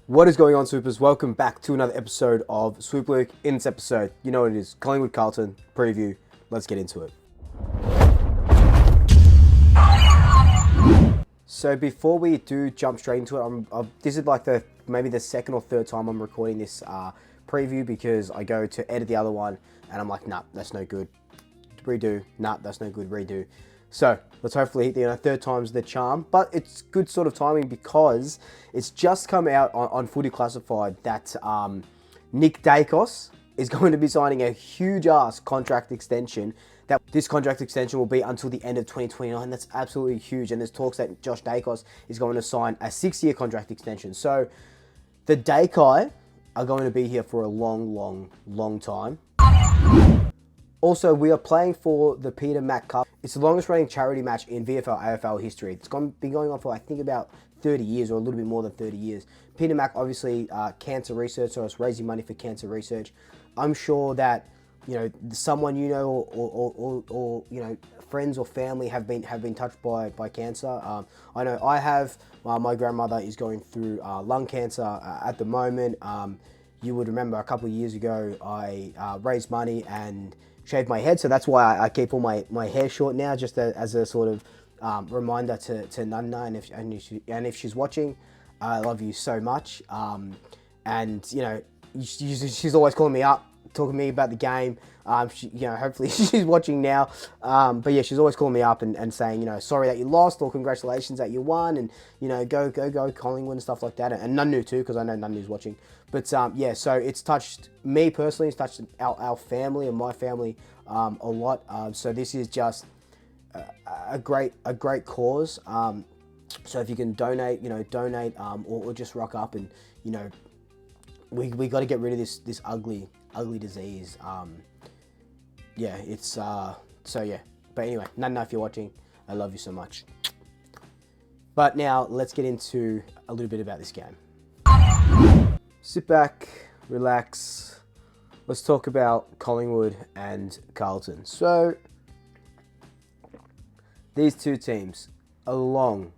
What is going on, Swoopers? Welcome back to another episode of Swoop Luke. In this episode, you know what it is, Collingwood Carlton preview. Let's get into it. So before we do jump straight into it, this is like maybe the second or third time I'm recording this preview because I go to edit the other one and I'm like, nah, that's no good. Redo. Nah, that's no good. Redo. So let's hopefully, third time's the charm, but it's good sort of timing because it's just come out on Footy Classified that Nick Dacos is going to be signing a huge ass contract extension. That this contract extension will be until the end of 2029. That's absolutely huge. And there's talks that Josh Dacos is going to sign a 6-year contract extension. So the Dacos are going to be here for a long time. Also, we are playing for the Mack Cup. It's the longest running charity match in VFL AFL history. It's been going on for, I think, about 30 years or a little bit more than 30 years. Mack, obviously, cancer research, so it's raising money for cancer research. I'm sure that, someone or friends or family have been touched by cancer. I know I have. My grandmother is going through lung cancer at the moment. You would remember a couple of years ago, I raised money and shaved my head, so that's why I keep all my hair short now, just as a sort of reminder to Nana, and if she's watching, I love you so much. And she's always calling me up, talking to me about the game. Hopefully she's watching now. But yeah, she's always calling me up and saying, sorry that you lost, or congratulations that you won, and go Collingwood and stuff like that. And Nunu too, because I know Nunu's watching. But yeah, so it's touched me personally, it's touched our family and my family a lot. So this is just a great cause. So if you can donate, or just rock up and, we got to get rid of this ugly disease. Yeah, it's so yeah. But anyway, Nana, if you're watching, I love you so much. But now let's get into a little bit about this game. Sit back, relax. Let's talk about Collingwood and Carlton. So these two teams, a long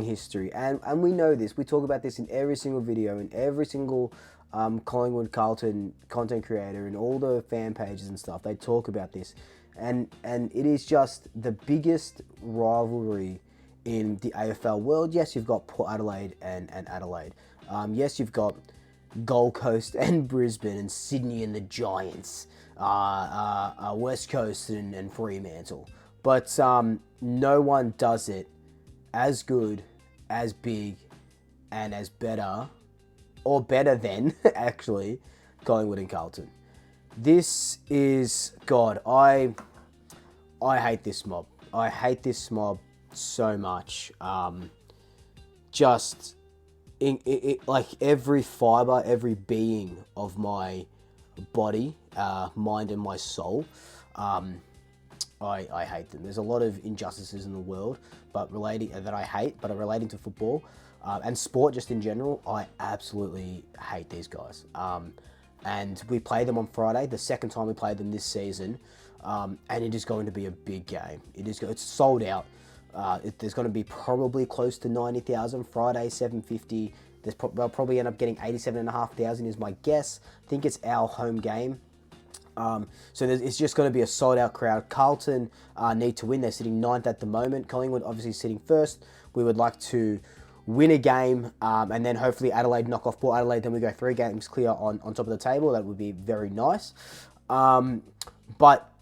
history, and we know this. We talk about this in every single video, in every single Collingwood Carlton content creator, and all the fan pages and stuff. They talk about this, and it is just the biggest rivalry in the AFL world. Yes, you've got Port Adelaide and Adelaide. Yes, you've got Gold Coast and Brisbane, and Sydney and the Giants, West Coast and Fremantle. But no one does it as good, as big, and as better, or better than, actually, Collingwood and Carlton. This is, God, I hate this mob. I hate this mob so much. Just, like every fiber, every being of my body, mind, and my soul, I hate them. There's a lot of injustices in the world, but relating to football and sport just in general, I absolutely hate these guys. And we play them on Friday, the second time we played them this season, and it is going to be a big game. It's sold out. There's going to be probably close to 90,000. Friday, 750. They'll probably end up getting 87,500 is my guess. I think it's our home game. So it's just going to be a sold-out crowd. Carlton need to win. They're sitting 9th at the moment. Collingwood obviously sitting 1st. We would like to win a game, and then hopefully Adelaide knock off Port Adelaide. Then we go 3 games clear on top of the table. That would be very nice. But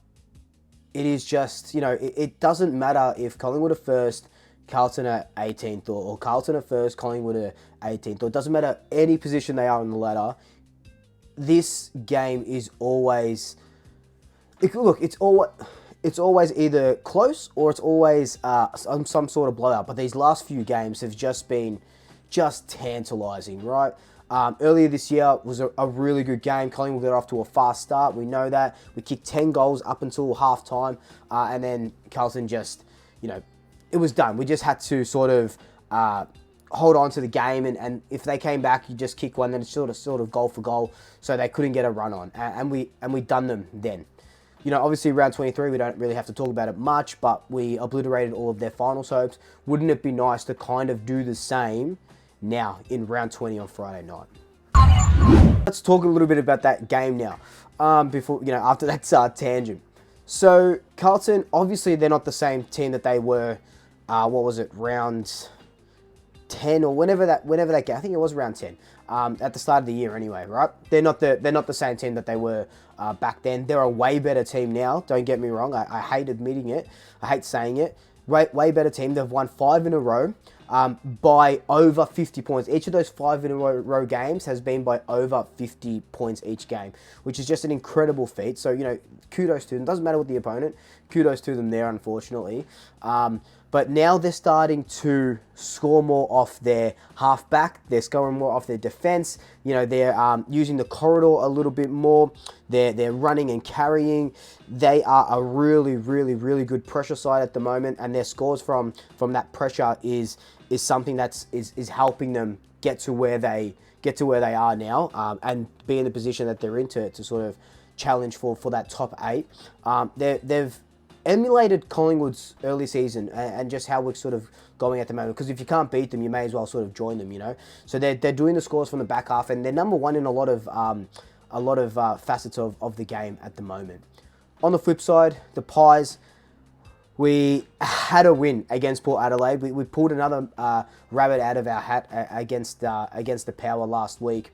it is just, it doesn't matter if Collingwood are 1st, Carlton are 18th, or Carlton are 1st, Collingwood are 18th, or it doesn't matter any position they are on the ladder. This game is always, it's always either close or it's always some sort of blowout. But these last few games have just been tantalising, right? Earlier this year was a really good game. Collingwood got off to a fast start. We know that. We kicked 10 goals up until half time, and then Carlton just, it was done. We just had to sort of hold on to the game, and if they came back, you just kick one, then it's sort of goal for goal, so they couldn't get a run on, and we done them then. Obviously round 23, we don't really have to talk about it much, but we obliterated all of their finals hopes. Wouldn't it be nice to kind of do the same now in round 20 on Friday night. Let's talk a little bit about that game now, before, after that tangent. So Carlton, obviously they're not the same team that they were, round 10 or whenever that game, I think it was round 10, at the start of the year anyway, right? They're not the same team that they were back then. They're a way better team now, don't get me wrong. I hate admitting it. I hate saying it. Way better team. They've won 5 in a row by over 50 points. Each of those 5 in a row games has been by over 50 points each game, which is just an incredible feat. So, kudos to them. Doesn't matter what the opponent. Kudos to them there, unfortunately. But now they're starting to score more off their halfback. They're scoring more off their defense. They're using the corridor a little bit more. They're running and carrying. They are a really, really, really good pressure side at the moment, and their scores from that pressure is something that's helping them get to where they are now, and be in the position that they're in to sort of challenge for that top 8. They've emulated Collingwood's early season and just how we're sort of going at the moment. Because if you can't beat them, you may as well sort of join them, So they're doing the scores from the back half, and they're number 1 in a lot of facets of the game at the moment. On the flip side, the Pies, we had a win against Port Adelaide. We pulled another rabbit out of our hat against the Power last week,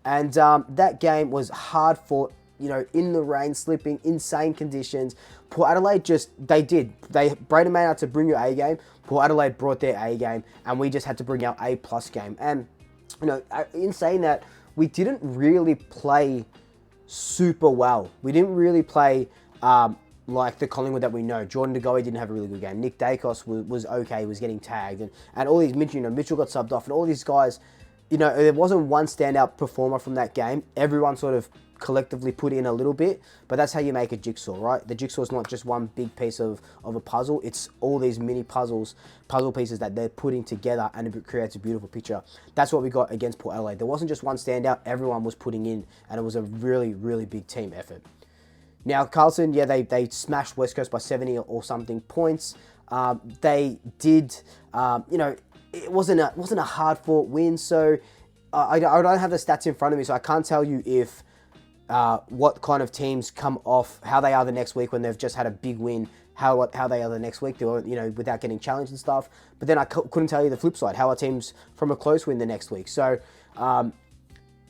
and that game was hard fought. In the rain, slipping, insane conditions. Port Adelaide Braden May had to bring your A game. Port Adelaide brought their A game, and we just had to bring our A+ game. And, in saying that, we didn't really play super well. We didn't really play like the Collingwood that we know. Jordan De Goey didn't have a really good game. Nick Dacos was okay, was getting tagged. And all these, Mitchell got subbed off, and all these guys, there wasn't one standout performer from that game. Everyone sort of collectively put in a little bit, but that's how you make a jigsaw, right? The jigsaw is not just one big piece of a puzzle. It's all these mini puzzle pieces that they're putting together, and it creates a beautiful picture. That's what we got against Port Adelaide. There wasn't just one standout. Everyone was putting in, and it was a really, really big team effort. Now, Carlton, they smashed West Coast by 70 or something points. They did, it wasn't a hard-fought win, so I don't have the stats in front of me, so I can't tell you if what kind of teams come off, how they are the next week when they've just had a big win, how they are the next week, without getting challenged and stuff. But then I couldn't tell you the flip side, how are teams from a close win the next week. So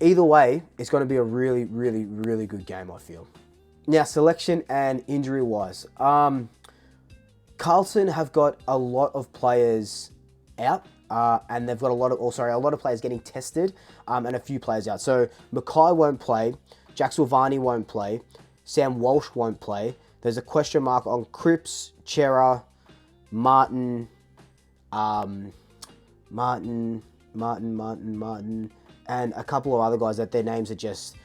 either way, it's going to be a really, really, really good game, I feel. Now, selection and injury-wise, Carlton have got a lot of players out. And they've got a lot of players getting tested, and a few players out. So Mackay won't play, Jack Silvani won't play, Sam Walsh won't play. There's a question mark on Cripps, Chera, Martin, and a couple of other guys that their names are just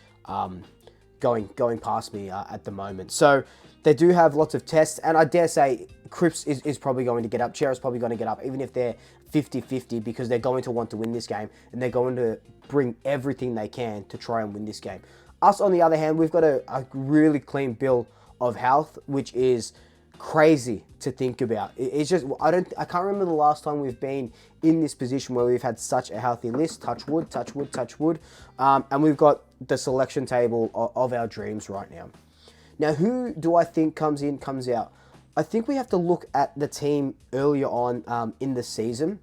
going past me at the moment. So they do have lots of tests, and I dare say Cripps is probably going to get up. Chera's probably going to get up, even if they're 50-50, because they're going to want to win this game, and they're going to bring everything they can to try and win this game. Us, on the other hand, we've got a really clean bill of health, which is crazy to think about. It's just, I can't remember the last time we've been in this position where we've had such a healthy list. Touch wood, touch wood, touch wood. And we've got the selection table of our dreams right now. Now, who do I think comes in, comes out? I think we have to look at the team earlier on in the season.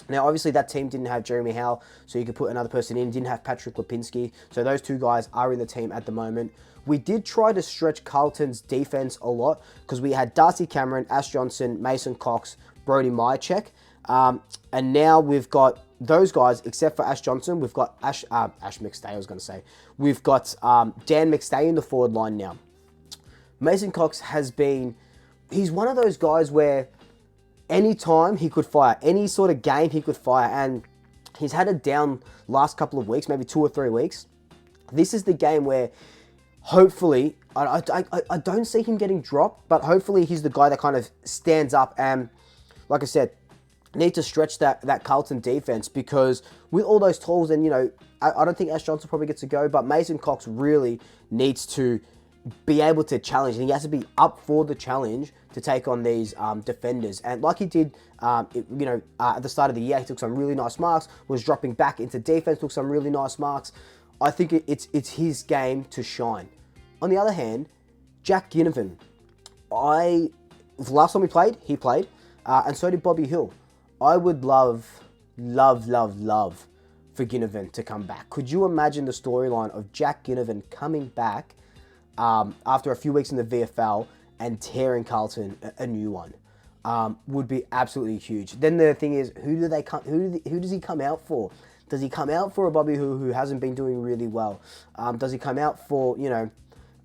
Now, obviously, that team didn't have Jeremy Howe, so you could put another person in. Didn't have Patrick Lipinski, so those two guys are in the team at the moment. We did try to stretch Carlton's defense a lot because we had Darcy Cameron, Ash Johnson, Mason Cox, Brody Myercheck, and now we've got those guys, except for Ash Johnson. We've got Ash McStay, I was going to say. We've got Dan McStay in the forward line now. Mason Cox he's one of those guys where anytime he could fire, any sort of game he could fire, and he's had a down last couple of weeks, maybe 2 or 3 weeks. This is the game where hopefully, I don't see him getting dropped, but hopefully he's the guy that kind of stands up and, like I said, need to stretch that Carlton defense, because with all those tools, and I don't think Ash Johnson probably gets a go, but Mason Cox really needs to be able to challenge, and he has to be up for the challenge to take on these defenders. And like he did, at the start of the year, he took some really nice marks, was dropping back into defense, took some really nice marks. I think it's his game to shine. On the other hand, Jack Ginnivan, last time he played, and so did Bobby Hill. I would love for Ginnivan to come back. Could you imagine the storyline of Jack Ginnivan coming back after a few weeks in the VFL and tearing Carlton a new one? Would be absolutely huge. Then the thing is, who does he come out for? Does he come out for a Bobby who hasn't been doing really well? Does he come out for,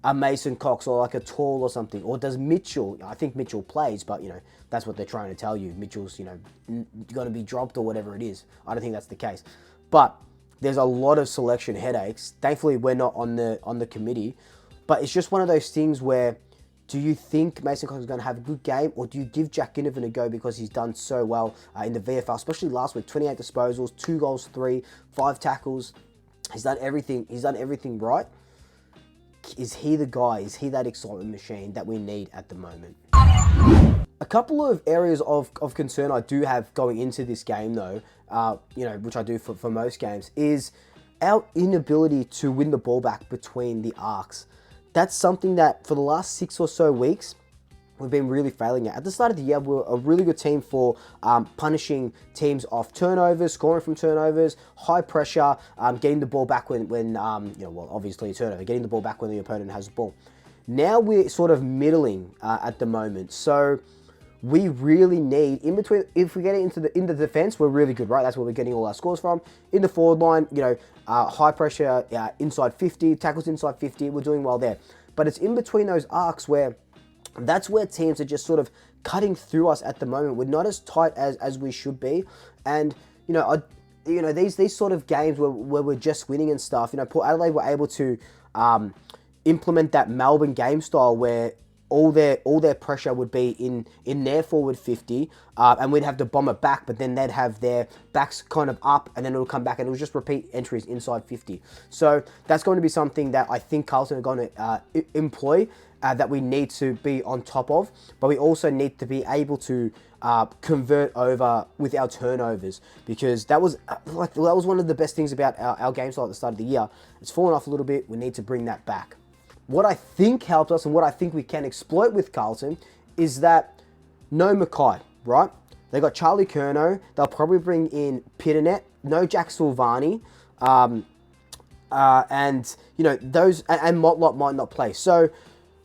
a Mason Cox or like a Tall or something? Or does Mitchell, I think Mitchell plays, but, that's what they're trying to tell you. Mitchell's, going to be dropped or whatever it is. I don't think that's the case. But there's a lot of selection headaches. Thankfully, we're not on the committee. But it's just one of those things where, do you think Mason Cox is going to have a good game, or do you give Jack Ginnivan a go because he's done so well in the VFL, especially last week? 28 disposals, 2 goals, 5 tackles. He's done everything. He's done everything right. Is he the guy? Is he that excitement machine that we need at the moment? A couple of areas of concern I do have going into this game, though, which I do for most games, is our inability to win the ball back between the arcs. That's something that for the last 6 or so weeks, we've been really failing at. At the start of the year, we were a really good team for punishing teams off turnovers, scoring from turnovers, high pressure, getting the ball back when obviously a turnover, getting the ball back when the opponent has the ball. Now we're sort of middling at the moment. So we really need, in between, if we get it in the defense, we're really good, right? That's where we're getting all our scores from. In the forward line, high pressure, inside 50, tackles inside 50, we're doing well there. But it's in between those arcs where that's where teams are just sort of cutting through us at the moment. We're not as tight as we should be. And, these sort of games where we're just winning and stuff, Port Adelaide were able to implement that Melbourne game style where all their pressure would be in their forward 50, and we'd have to bomb it back, but then they'd have their backs kind of up, and then it'll come back, and it'll just repeat entries inside 50. So that's going to be something that I think Carlton are going to employ, that we need to be on top of, but we also need to be able to convert over with our turnovers, because that was one of the best things about our game style at the start of the year. It's fallen off a little bit. We need to bring that back. What I think helped us and what I think we can exploit with Carlton is that no Mackay, right? They got Charlie Curnow. They'll probably bring in Pitternet. No Jack Silvani. And Motlop might not play. So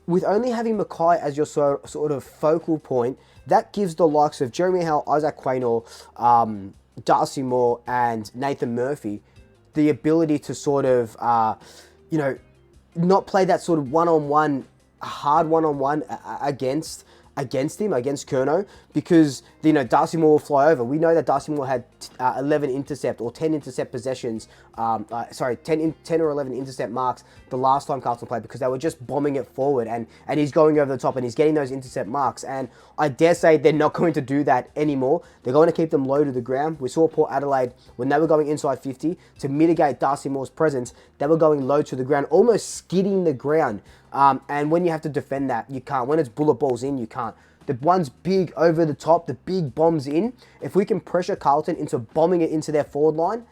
with only having Mackay as your sort of focal point, that gives the likes of Jeremy Howe, Isaac Quaynor, Darcy Moore, and Nathan Murphy the ability to sort of, not play that sort of one-on-one, hard one-on-one against Curnow, because, Darcy Moore will fly over. We know that Darcy Moore had 11 intercept or 10 intercept possessions, 10 or 11 intercept marks the last time Carlton played, because they were just bombing it forward, and he's going over the top and he's getting those intercept marks. And I dare say they're not going to do that anymore. They're going to keep them low to the ground. We saw Port Adelaide, when they were going inside 50, to mitigate Darcy Moore's presence, they were going low to the ground, almost skidding the ground. And when you have to defend that, you can't. When it's bullet balls in, you can't. The one's big over the top, the big bombs in. If we can pressure Carlton into bombing it into their forward line,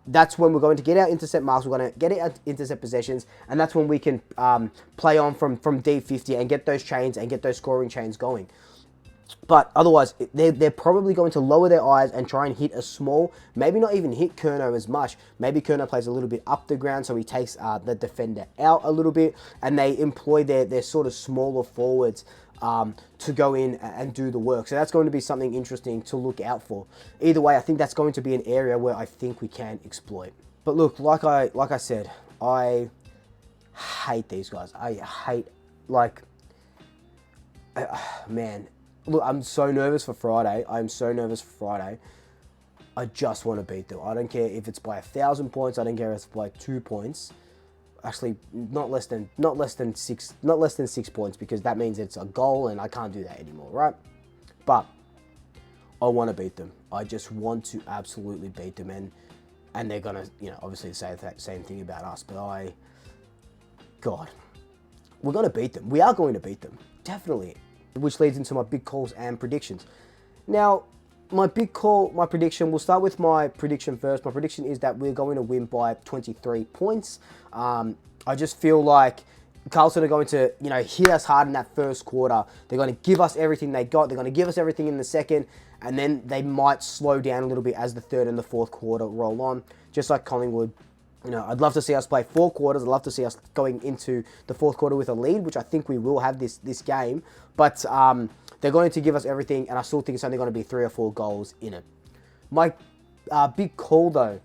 that's when we're going to get our intercept marks, we're going to get our intercept possessions, and that's when we can play on from deep 50 and get those chains and get those scoring chains going. But otherwise, they're probably going to lower their eyes and try and hit a small, maybe not even hit Curnow as much. Maybe Curnow plays a little bit up the ground, so he takes the defender out a little bit, and they employ their sort of smaller forwards to go in and do the work. So that's going to be something interesting to look out for. Either way, I think that's going to be an area where I think we can exploit. But look, like I said, I hate these guys. I hate, man. Look, I'm so nervous for Friday. I'm so nervous for Friday. I just want to beat them. I don't care if it's by 1,000 points. I don't care if it's by 2 points. Actually, not less than 6 points, because that means it's a goal, and I can't do that anymore, right? But I want to beat them. I just want to absolutely beat them, and they're gonna, obviously say that same thing about us. But God, we're going to beat them. We are going to beat them. Definitely. Which leads into my big calls and predictions. Now, my big call, my prediction, we'll start with my prediction first. My prediction is that we're going to win by 23 points. I just feel like Carlton are going to, hit us hard in that first quarter. They're going to give us everything they got. They're going to give us everything in the second, and then they might slow down a little bit as the third and the fourth quarter roll on, just like Collingwood. I'd love to see us play 4 quarters. I'd love to see us going into the fourth quarter with a lead, which I think we will have this game. But they're going to give us everything, and I still think it's only going to be 3 or 4 goals in it. My big call, though,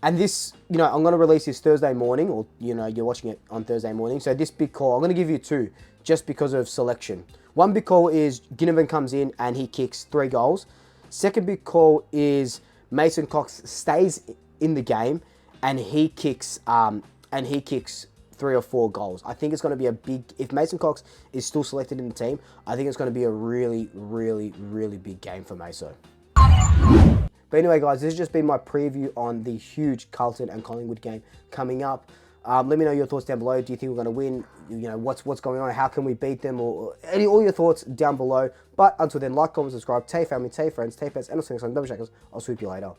and this, I'm going to release this Thursday morning, or, you're watching it on Thursday morning. So this big call, I'm going to give you 2, just because of selection. One big call is Ginnivan comes in and he kicks 3 goals. Second big call is Mason Cox stays in the game and he kicks 3 or 4 goals. I think it's going to be a big, if Mason Cox is still selected in the team, I think it's going to be a really, really, really big game for Maso. But anyway, guys, this has just been my preview on the huge Carlton and Collingwood game coming up. Let me know your thoughts down below. Do you think we're going to win? What's going on? How can we beat them? Or all your thoughts down below. But until then, like, comment, subscribe, tell your family, tell your friends, tell your pets, and I'll see you next time. Double checkers. I'll swoop you later.